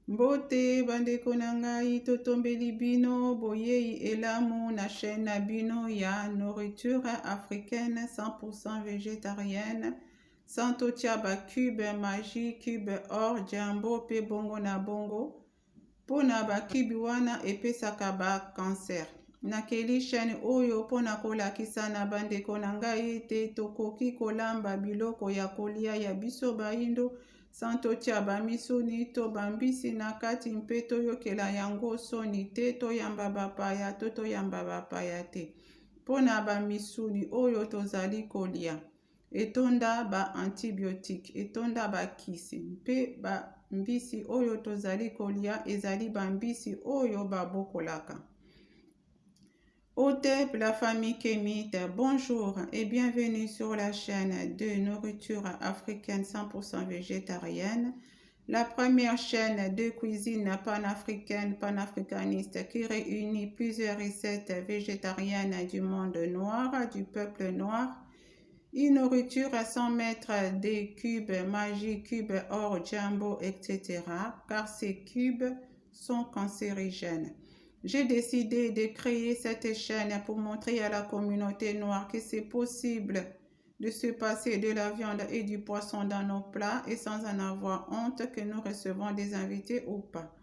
Mbote bandeko na ngai totombeli bino boyei elamu na chaîne na bino ya nourriture africaine 100% végétarienne sans totia ba cube magie cube or jambo pe bongo na bongo mpona ba cube wana epesaka ba cancer. Nakeli chaîne oyo mpona kolakisa na bandeko na ngai ete tokoki kolamba biloko ya kolia ya biso baindo sans totia bamisuni to bambisi na kati mpe toyokela yango soni te toyamba bapaya to toyamba bapaya te. Mpona bamisuni oyo tozali kolia etonda ba antibiotique etonda bakisi mpe bambisi oyo tozali kolia ezali bambisi oyo babokolaka. Hôtes la famille Kémite, bonjour et bienvenue sur la chaîne de nourriture africaine 100% végétarienne, la première chaîne de cuisine panafricaine, panafricaniste qui réunit plusieurs recettes végétariennes du monde noir, du peuple noir, une nourriture sans mettre des cubes magie, cubes or, jumbo, etc. car ces cubes sont cancérigènes. J'ai décidé de créer cette chaîne pour montrer à la communauté noire que c'est possible de se passer de la viande et du poisson dans nos plats et sans en avoir honte que nous recevons des invités ou pas.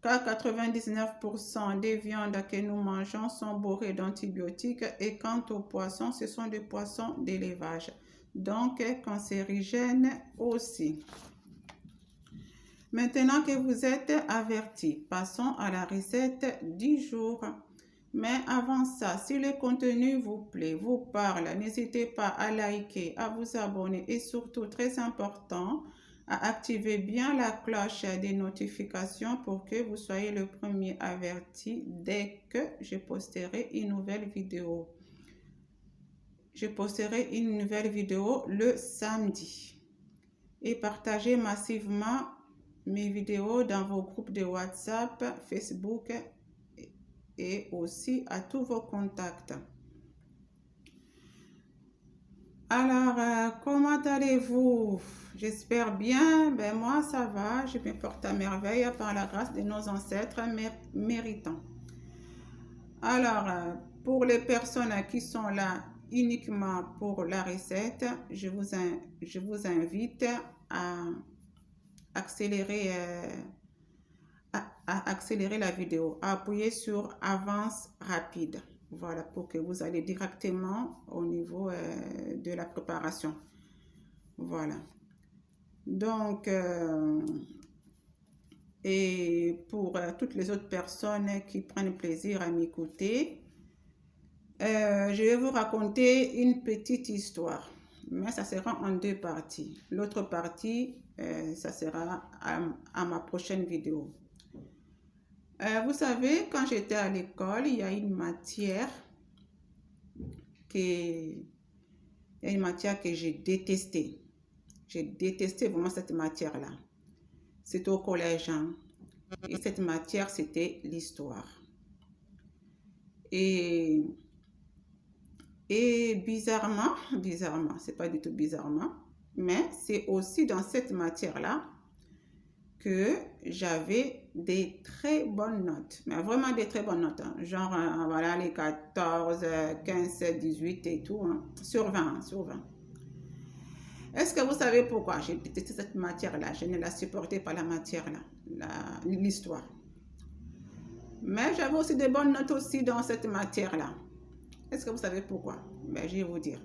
Car 99% des viandes que nous mangeons sont bourrées d'antibiotiques et quant aux poissons, ce sont des poissons d'élevage, donc cancérigènes aussi. Maintenant que vous êtes avertis, passons à la recette du jour. Mais avant ça, si le contenu vous plaît, vous parle, n'hésitez pas à liker, à vous abonner et surtout, très important, à activer bien la cloche des notifications pour que vous soyez le premier averti dès que je posterai une nouvelle vidéo. Je posterai une nouvelle vidéo le samedi. Et partagez massivement mes vidéos dans vos groupes de WhatsApp, Facebook et aussi à tous vos contacts. Alors, comment allez-vous? J'espère bien. Ben moi, ça va. Je me porte à merveille par la grâce de nos ancêtres méritants. Alors, pour les personnes qui sont là uniquement pour la recette, je vous invite à accélérer la vidéo, à appuyer sur avance rapide, voilà, pour que vous allez directement au niveau de la préparation. Voilà, donc et pour toutes les autres personnes qui prennent plaisir à m'écouter, je vais vous raconter une petite histoire, mais ça sera en deux parties. L'autre partie, ça sera à ma prochaine vidéo. Vous savez, quand j'étais à l'école, il y a une matière que j'ai détestée. J'ai détesté vraiment cette matière-là. C'était au collège, hein? Et cette matière, c'était l'histoire. Et bizarrement, c'est pas du tout bizarrement, mais c'est aussi dans cette matière-là que j'avais des très bonnes notes, mais vraiment des très bonnes notes, hein. Genre, voilà, les 14, 15, 18 et tout, hein, sur 20, hein, sur 20. Est-ce que vous savez pourquoi j'ai détesté cette matière-là? Je ne la supportais pas, la matière-là, l'histoire. Mais j'avais aussi des bonnes notes aussi dans cette matière-là. Est-ce que vous savez pourquoi? Ben, je vais vous dire.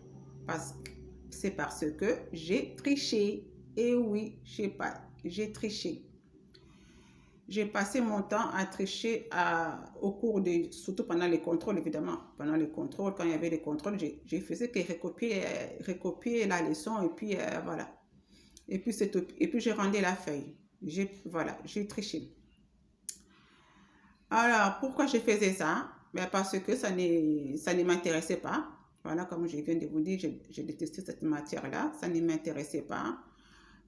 C'est parce que j'ai triché. Et oui, j'ai triché. J'ai passé mon temps à tricher au cours surtout pendant les contrôles, évidemment. Pendant les contrôles, quand il y avait les contrôles, je faisais que recopier la leçon et puis voilà. Et puis c'est tout. Et puis j'ai rendu la feuille. Voilà, j'ai triché. Alors, pourquoi je faisais ça? Ben parce que ça ne m'intéressait pas. Voilà, comme je viens de vous dire, je détestais cette matière-là. Ça ne m'intéressait pas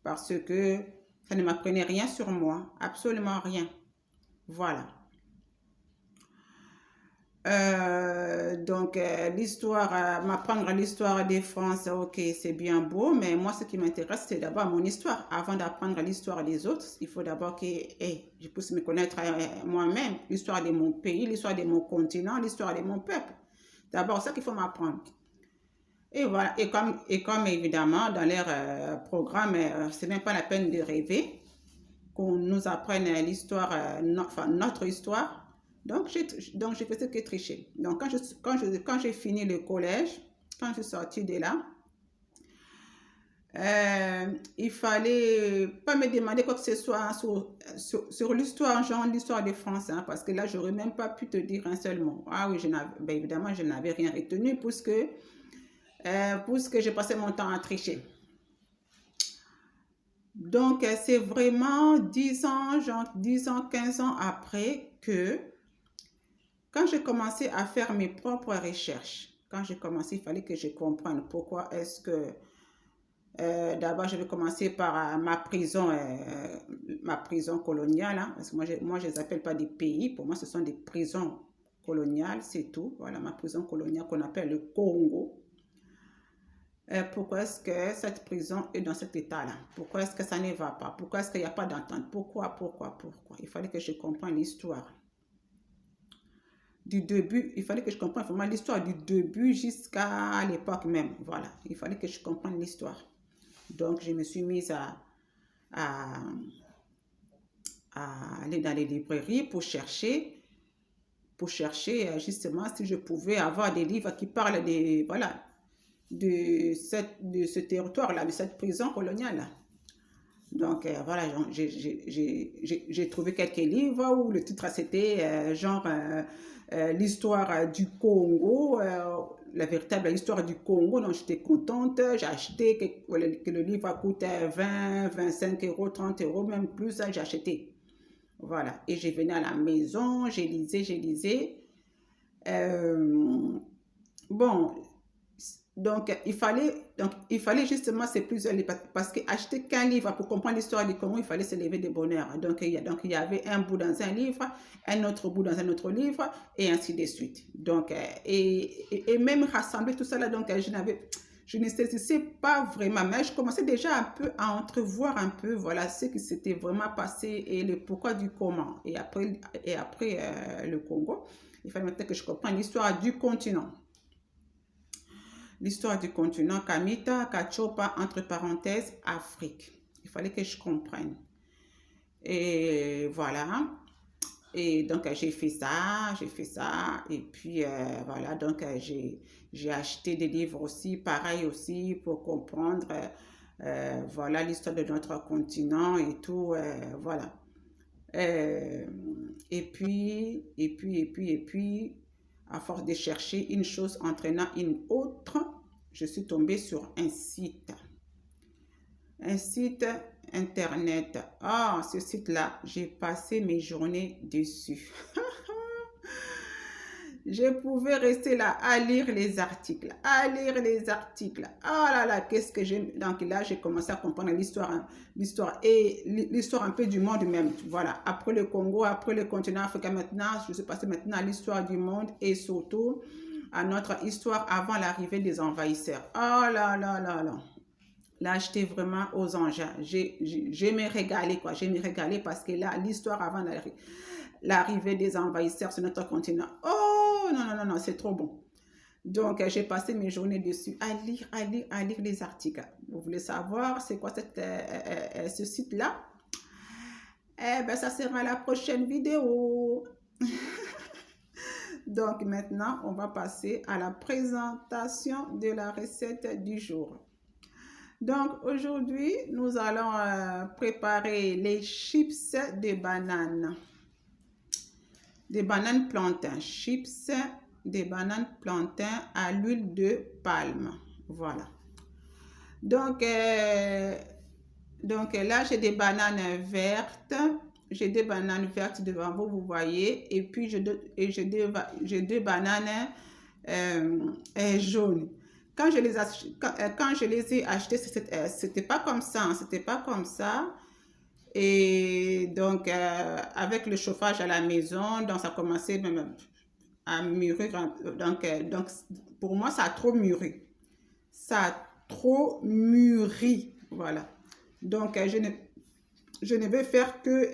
parce que ça ne m'apprenait rien sur moi, absolument rien. Voilà. L'histoire, m'apprendre l'histoire de France, ok, c'est bien beau, mais moi, ce qui m'intéresse, c'est d'abord mon histoire. Avant d'apprendre l'histoire des autres, il faut d'abord que je puisse me connaître moi-même, l'histoire de mon pays, l'histoire de mon continent, l'histoire de mon peuple. D'abord, ça qu'il faut m'apprendre. Et voilà, et comme évidemment, dans leur programme, c'est même pas la peine de rêver qu'on nous apprenne l'histoire, enfin notre histoire. Donc, je faisais que tricher. Donc, quand j'ai fini le collège, quand je suis sortie de là, il fallait pas me demander quoi que ce soit sur l'histoire, genre l'histoire de France, hein, parce que là, j'aurais même pas pu te dire un seul mot. Ah oui, ben évidemment, je n'avais rien retenu puisque j'ai passé mon temps à tricher. Donc, c'est vraiment 10 ans, genre 10 ans, 15 ans après que, quand j'ai commencé à faire mes propres recherches, quand j'ai commencé, il fallait que je comprenne pourquoi est-ce que, d'abord, je vais commencer par ma prison coloniale, hein, parce que moi, je les appelle pas des pays, pour moi, ce sont des prisons coloniales, c'est tout. Voilà, ma prison coloniale qu'on appelle le Congo. Pourquoi est-ce que cette prison est dans cet état-là? Pourquoi est-ce que ça ne va pas? Pourquoi est-ce qu'il n'y a pas d'entente? Pourquoi? Il fallait que je comprenne l'histoire du début. Il fallait que je comprenne vraiment l'histoire du début jusqu'à l'époque même. Voilà, il fallait que je comprenne l'histoire. Donc, je me suis mise à, à aller dans les librairies pour chercher justement si je pouvais avoir des livres qui parlent voilà, de ce territoire-là, de cette prison coloniale-là. Donc, voilà, j'ai trouvé quelques livres où le titre c'était l'histoire du Congo, la véritable histoire du Congo. Donc, j'étais contente. J'ai acheté que le livre coûtait 20, 25 euros, 30 euros, même plus. J'ai acheté. Voilà. Et je venais à la maison, j'ai lisé. Bon, donc, il fallait justement ces plusieurs livres parce qu'acheter qu'un livre pour comprendre l'histoire du Congo, il fallait se lever de bonheur. Donc, il y avait un bout dans un livre, un autre bout dans un autre livre, et ainsi de suite. Donc, et même rassembler tout ça là, donc, je ne saisissais pas vraiment, mais je commençais déjà un peu à entrevoir un peu, voilà, ce qui s'était vraiment passé et le pourquoi du comment. Et après le Congo, il fallait maintenant que je comprenne l'histoire du continent. L'histoire du continent Kamita, Kachopa, entre parenthèses, Afrique. Il fallait que je comprenne. Et voilà. Et donc, j'ai fait ça. Et puis, voilà. Donc, j'ai acheté des livres aussi, pareil aussi, pour comprendre, voilà, l'histoire de notre continent et tout. Voilà. Et puis, à force de chercher une chose entraînant une autre, je suis tombée sur un site internet. Ah, ce site-là, j'ai passé mes journées dessus. Je pouvais rester là à lire les articles. Ah là là, qu'est-ce que j'aime. Donc là, j'ai commencé à comprendre l'histoire un peu du monde même. Voilà, après le Congo, après le continent africain maintenant, je suis passée maintenant à l'histoire du monde et surtout à notre histoire avant l'arrivée des envahisseurs. Oh là là là là. Là, j'étais vraiment aux anges. J'ai me régalé, quoi. J'ai me régalé parce que là, l'histoire avant l'arrivée des envahisseurs sur notre continent. Oh, non, non, non, non, c'est trop bon. Donc, j'ai passé mes journées dessus à lire les articles. Vous voulez savoir c'est quoi ce site-là? Eh bien, ça sera la prochaine vidéo. Donc, maintenant, on va passer à la présentation de la recette du jour. Donc, aujourd'hui, nous allons préparer les chips de bananes. Des bananes plantains. Chips de bananes plantains à l'huile de palme. Voilà. Donc là, j'ai des bananes vertes. J'ai des bananes vertes devant vous, vous voyez. Et puis, j'ai deux bananes jaunes. Quand je les ai achetées, c'était pas comme ça. Hein, c'était pas comme ça. Et donc, avec le chauffage à la maison, donc ça commençait même à mûrir. Donc, pour moi, ça a trop mûri. Ça a trop mûri. Voilà. Donc, je ne vais faire que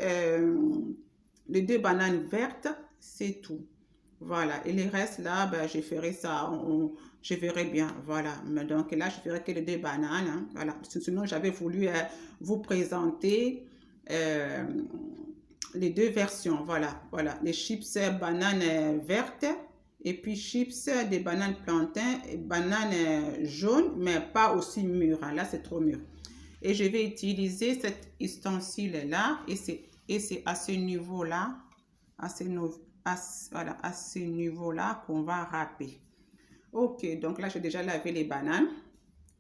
les 2 bananes vertes, c'est tout. Voilà. Et les restes là, ben, je ferai ça. Je verrai bien. Voilà. Mais donc là, je ferai que les 2 bananes. Hein. Voilà. Sinon, j'avais voulu vous présenter les 2 versions. Voilà. Voilà. Les chips bananes vertes. Et puis chips des bananes plantains et bananes jaunes, mais pas aussi mûres. Hein. Là, c'est trop mûr. Et je vais utiliser cet ustensile-là. Et c'est à ce niveau-là, voilà, à ce niveau-là qu'on va râper. Ok, donc là, j'ai déjà lavé les bananes.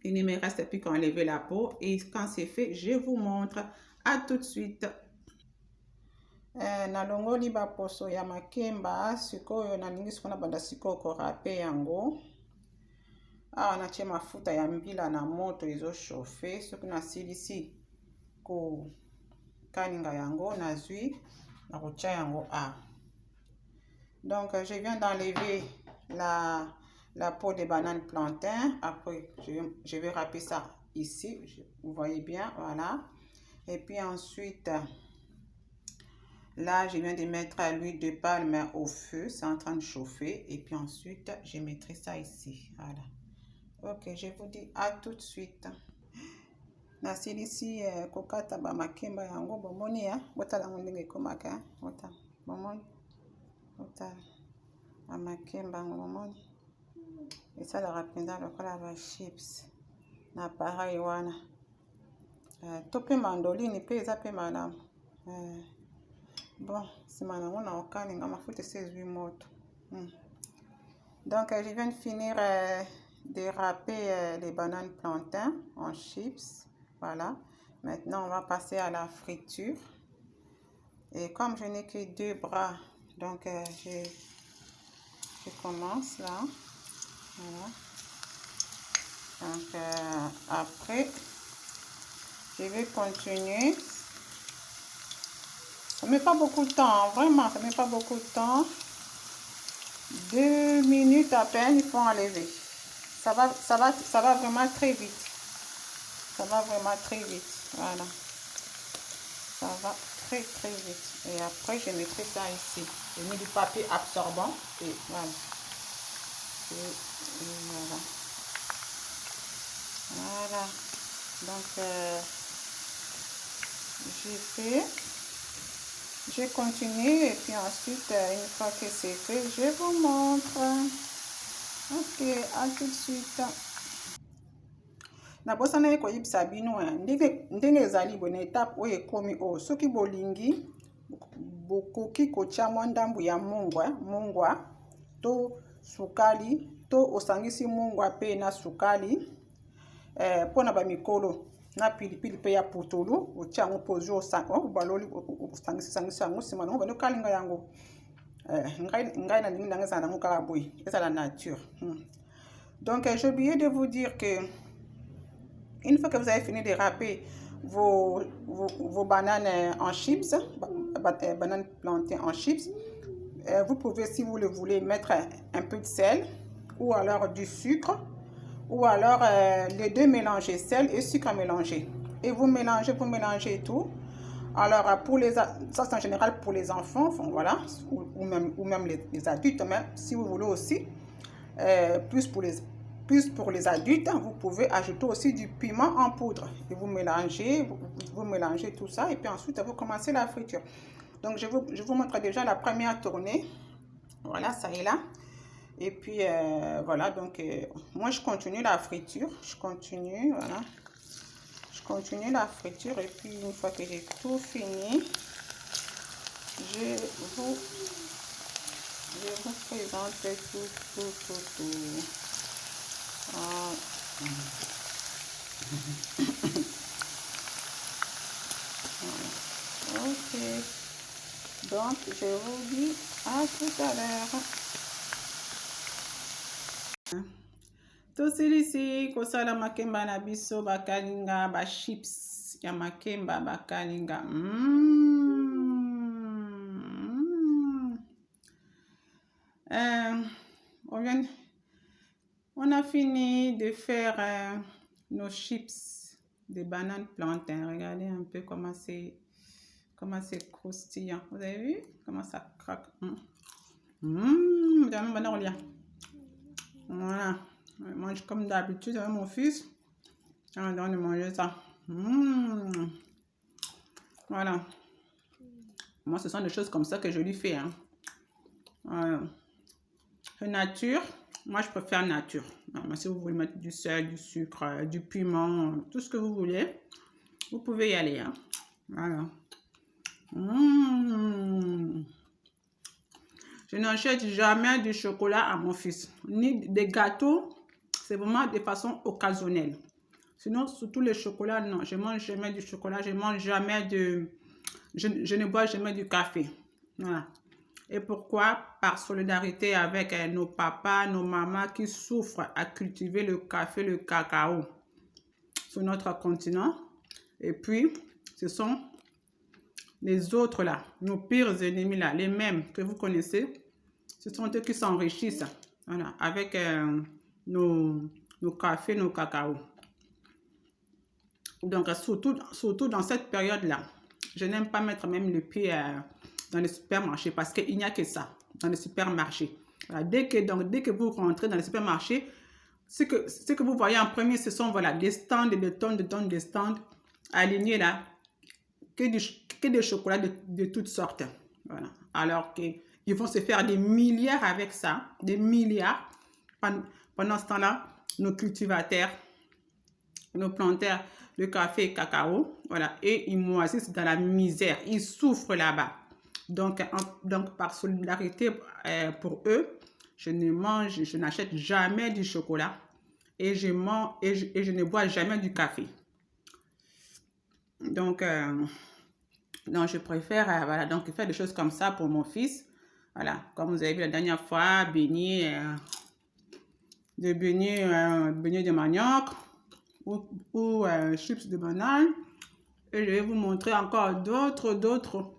Il ne me reste plus qu'à enlever la peau. Et quand c'est fait, je vous montre. À tout de suite. Nalongoli baposo ya makemba sikoyo nalingi sikona banda sikoyo korape yango. Awa natie mafuta ya mbila na moto ezochauffe. Soki nasilisi kokalinga yango nazwi nakotia yango awa. Donc je viens d'enlever la peau des bananes plantains. Après je vais râper ça ici, vous voyez bien, voilà. Et puis ensuite là je viens de mettre l'huile de palme au feu, c'est en train de chauffer. Et puis ensuite je mettrai ça ici, voilà. Ok, je vous dis à tout de suite. Nasilisi kokata ba makemba yango bomoni ya botala ndenge komaka bota bomoni bota ba makemba yango bomoni esalaka mpenza lokola ba chips na pareil wana to mpe mandoline mpe eza mpe malamu. Bon, nsima nango na okalinga mafuta esi ezwi moto. Donc je viens de finir de râper les bananes plantains en chips. Voilà. Maintenant, on va passer à la friture. Et comme je n'ai que 2 bras, donc je commence là. Voilà. Donc après, je vais continuer. Ça ne met pas beaucoup de temps, hein. Vraiment, ça ne met pas beaucoup de temps. 2 minutes à peine, il faut enlever. Ça va vraiment très vite. Ça va vraiment très vite. Voilà. Ça va très vite. Et après, je mettrai ça ici. J'ai mis du papier absorbant. Et voilà. Et voilà. Voilà. Donc, j'ai fait. Je continue. Et puis ensuite, une fois que c'est fait, je vous montre. Ok, à tout de suite. Nabosana ye koyebisa bino ndenge ezali boye na étape oyo ekomi oyo soki bolingi bokoki kotia mwa ndambu ya mungwa to sukali to osangisi mungwa pe na sukali mpona bamikolo na pilipili pe ya putulu otia yango mpo ozwi baloli osangisi yango nsima nango bandi okalinga yango ngai nalingi ndenge ezala nango kaka boye ezala nature. Donc j'ai oublié de vous dire que une fois que vous avez fini de râper vos bananes en chips, bananes plantées en chips, vous pouvez, si vous le voulez, mettre un peu de sel ou alors du sucre ou alors les deux mélangés, sel et sucre mélangé. Et vous mélangez tout. Alors, ça c'est en général pour les enfants, enfin, voilà, ou même les adultes, mais si vous voulez aussi, plus pour les adultes, vous pouvez ajouter aussi du piment en poudre. Et vous mélangez tout ça et puis ensuite vous commencez la friture. Donc je vous montre déjà la première tournée. Voilà, ça est là. Et puis voilà, donc moi je continue la friture. Je continue, voilà. Je continue la friture et puis une fois que j'ai tout fini, je vous présente tout. Ok, donc je vous dis à tout à l'heure. Tosilisi kosala makemba na biso bakalinga ba chips ya makemba bakalinga. on a fini de faire nos chips de bananes plantains. Regardez un peu comment c'est croustillant. Vous avez vu comment ça craque? Voilà. Je mange comme d'habitude avec mon fils. On a de manger ça. Voilà. Moi, ce sont des choses comme ça que je lui fais. Hein. Voilà. Nature. Moi, je préfère nature. Alors, si vous voulez mettre du sel, du sucre, du piment, tout ce que vous voulez, vous pouvez y aller. Hein. Voilà. Je n'achète jamais du chocolat à mon fils, ni des gâteaux. C'est vraiment de façon occasionnelle. Sinon, surtout les chocolats, non. Je mange jamais du chocolat. Je mange jamais de... Je ne bois jamais du café. Voilà. Et pourquoi? Par solidarité avec nos papas, nos mamans qui souffrent à cultiver le café, le cacao sur notre continent. Et puis, ce sont les autres là, nos pires ennemis là, les mêmes que vous connaissez. Ce sont eux qui s'enrichissent, voilà, avec nos cafés, nos cacao. Donc, surtout dans cette période-là, je n'aime pas mettre même le pied dans les supermarchés parce qu'il n'y a que ça dans les supermarchés. Voilà, dès que vous rentrez dans les supermarchés, ce que vous voyez en premier, ce sont voilà, des stands, des tonnes de stands alignés là, que des chocolats de toutes sortes. Voilà. Alors qu'ils vont se faire des milliards avec ça, des milliards. Pendant ce temps-là, nos cultivateurs, nos planteurs de café et cacao, voilà, et ils moisissent dans la misère, ils souffrent là-bas. Donc, par solidarité pour eux, je n'achète jamais du chocolat et je ne bois jamais du café. Donc, je préfère voilà, donc faire des choses comme ça pour mon fils. Voilà, comme vous avez vu la dernière fois, beignet de manioc ou chips de banane. Et je vais vous montrer encore d'autres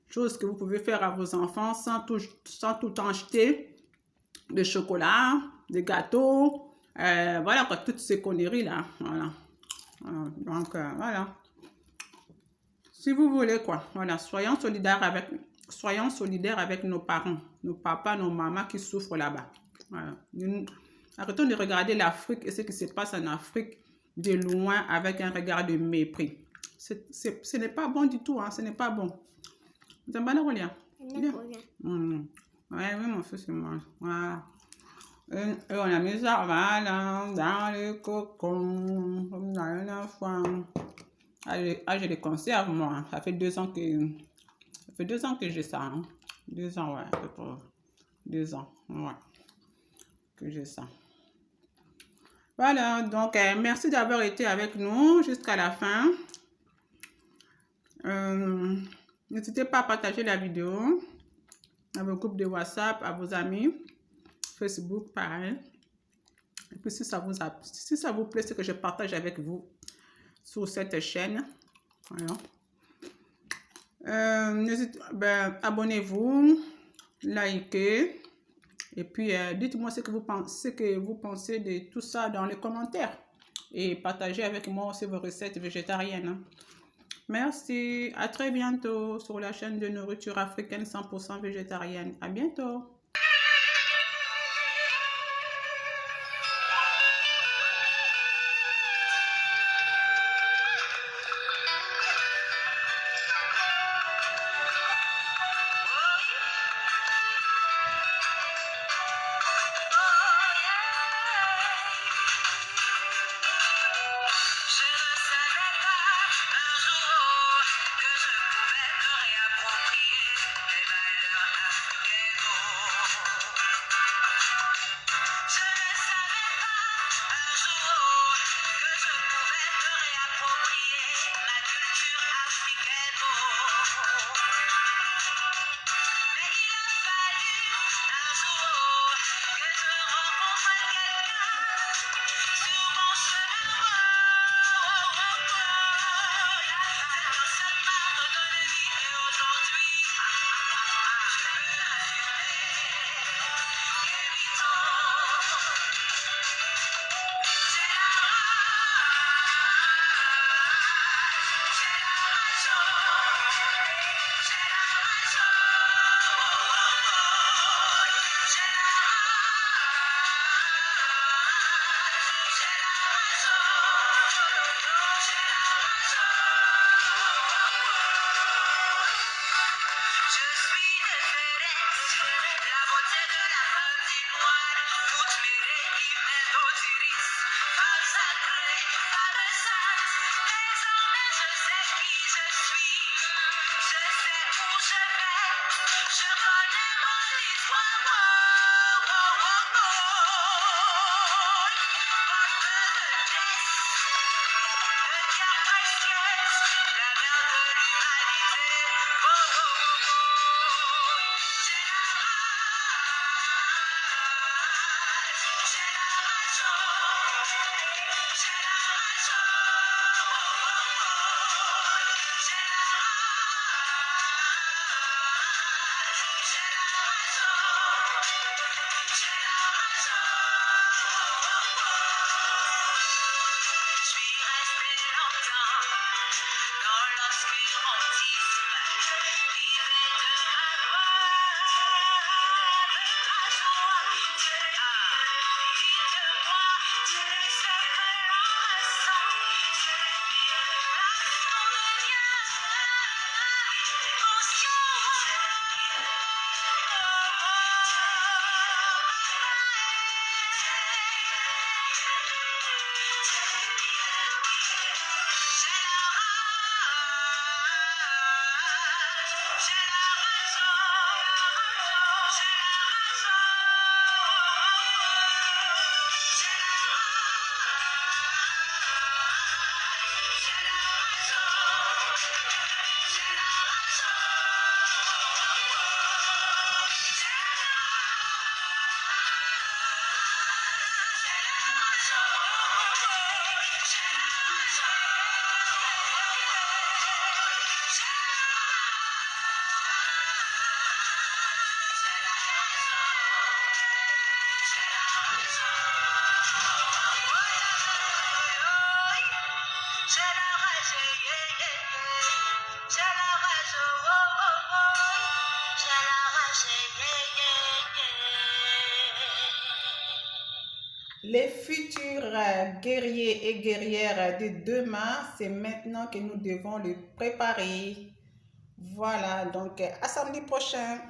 choses que vous pouvez faire à vos enfants sans tout acheter de chocolat, de gâteaux, voilà quoi, toutes ces conneries là. Voilà. Donc, voilà. Si vous voulez quoi, voilà, soyons solidaires avec nos parents, nos papas, nos mamans qui souffrent là-bas. Voilà. Arrêtons de regarder l'Afrique et ce qui se passe en Afrique de loin avec un regard de mépris. Ce n'est pas bon du tout, hein, ce n'est pas bon. Vous avez bien rien? Oui, mon fils, il mange. Voilà. Et on a mis ça, voilà, dans le cocon, comme dans une fois. Je les conserve, moi. Ça fait 2 ans que j'ai ça. Hein. 2 ans, ouais. 2 ans, ouais. Que j'ai ça. Voilà, donc merci d'avoir été avec nous jusqu'à la fin. N'hésitez pas à partager la vidéo à vos groupes de WhatsApp, à vos amis. Facebook, pareil. Et puis, si ça vous plaît, ce que je partage avec vous sur cette chaîne, voilà. Abonnez-vous, likez, et puis dites-moi ce que vous pensez de tout ça dans les commentaires et partagez avec moi aussi vos recettes végétariennes. Hein. Merci, à très bientôt sur la chaîne de nourriture africaine 100% végétarienne. À bientôt. Les futurs guerriers et guerrières de demain, c'est maintenant que nous devons le préparer. Voilà, donc à samedi prochain.